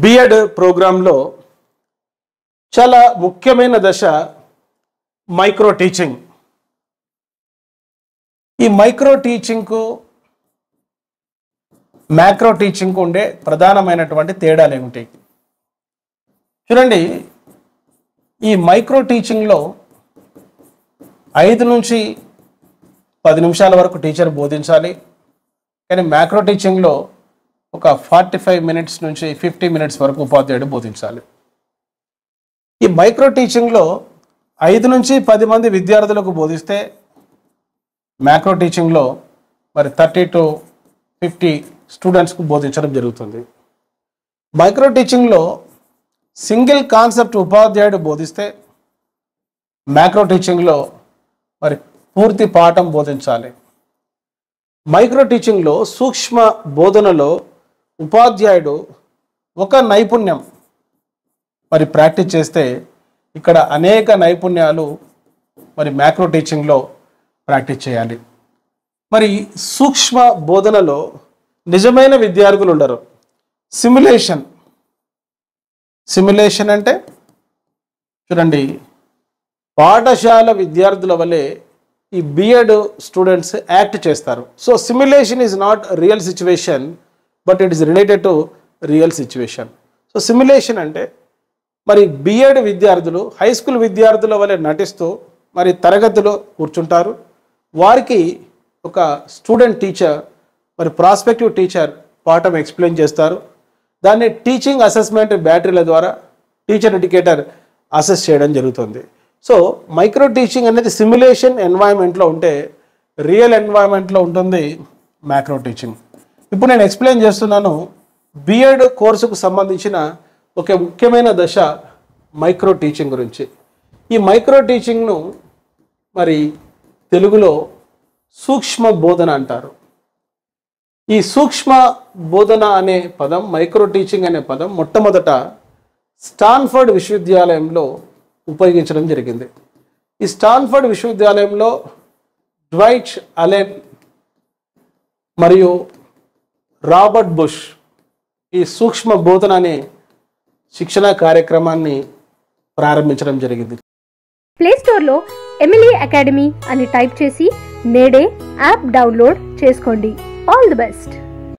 BEd ప్రోగ్రాంలో చాలా ముఖ్యమైన దశ మైక్రో టీచింగ్. ఈ మైక్రో టీచింగ్కు మ్యాక్రో టీచింగ్కు ఉండే ప్రధానమైనటువంటి తేడాలు ఏమిటి? చూడండి, ఈ మైక్రో టీచింగ్లో 5 నుంచి 10 నిమిషాల వరకు టీచర్ బోధించాలి. కానీ మ్యాక్రో టీచింగ్లో ఒక 45 మినిట్స్ నుంచి 50 మినిట్స్ వరకు ఉపాధ్యాయుడు బోధించాలి. ఈ మైక్రో టీచింగ్లో 5 నుంచి 10 మంది విద్యార్థులకు బోధిస్తే మ్యాక్రో టీచింగ్లో మరి 30 to 50 స్టూడెంట్స్కు బోధించడం జరుగుతుంది. మైక్రో టీచింగ్లో సింగిల్ కాన్సెప్ట్ ఉపాధ్యాయుడు బోధిస్తే మ్యాక్రో టీచింగ్లో మరి పూర్తి పాఠం బోధించాలి. మైక్రో టీచింగ్లో సూక్ష్మ బోధనలో ఉపాధ్యాయుడు ఒక నైపుణ్యం మరి ప్రాక్టీస్ చేస్తే ఇక్కడ అనేక నైపుణ్యాలు మరి మ్యాక్రో టీచింగ్లో ప్రాక్టీస్ చేయాలి. మరి సూక్ష్మ బోధనలో నిజమైన విద్యార్థులు ఉండరు. సిమ్యులేషన్ అంటే చూడండి, పాఠశాల విద్యార్థుల వలె ఈ బిఎడ్ స్టూడెంట్స్ యాక్ట్ చేస్తారు. So simulation is not real situation, but it is related to real situation. So simulation అంటే మరి బిఎడ్ విద్యార్థులు హై స్కూల్ విద్యార్థుల వలె నటిస్తూ మరి తరగతిలో కూర్చుంటారు. వారికి ఒక స్టూడెంట్ టీచర్ మరి ప్రాస్పెక్టివ్ టీచర్ పాఠం ఎక్స్ప్లెయిన్ చేస్తారు. దాన్ని టీచింగ్ అసెస్మెంట్ బ్యాటరీల ద్వారా టీచర్ ఎడ్యుకేటర్ అసెస్ చేయడం జరుగుతుంది. సో మైక్రో టీచింగ్ అనేది సిమ్యులేషన్ ఎన్వైరన్మెంట్లో ఉంటే, రియల్ ఎన్వైరన్మెంట్లో ఉంటుంది మ్యాక్రో టీచింగ్. ఇప్పుడు నేను ఎక్స్ప్లెయిన్ చేస్తున్నాను బిఎడ్ కోర్సుకు సంబంధించిన ఒక ముఖ్యమైన దశ మైక్రో టీచింగ్ గురించి. ఈ మైక్రో టీచింగ్ను మరి తెలుగులో సూక్ష్మ బోధన అంటారు. ఈ సూక్ష్మ బోధన అనే పదం, మైక్రో టీచింగ్ అనే పదం మొట్టమొదట స్టాన్ఫర్డ్ విశ్వవిద్యాలయంలో ఉపయోగించడం జరిగింది. ఈ స్టాన్ఫర్డ్ విశ్వవిద్యాలయంలో డ్వైట్ అలెన్ మరియు రాబర్ట్ బుష్ ఈ సూక్ష్మ బోధన అనే శిక్షణ కార్యక్రమాన్ని ప్రారంభించడం జరిగింది. ప్లే స్టోర్లో ఎమిలీ అకాడమీ అని టైప్ చేసి నేడే యాప్ డౌన్లోడ్ చేసుకోండి. All the best.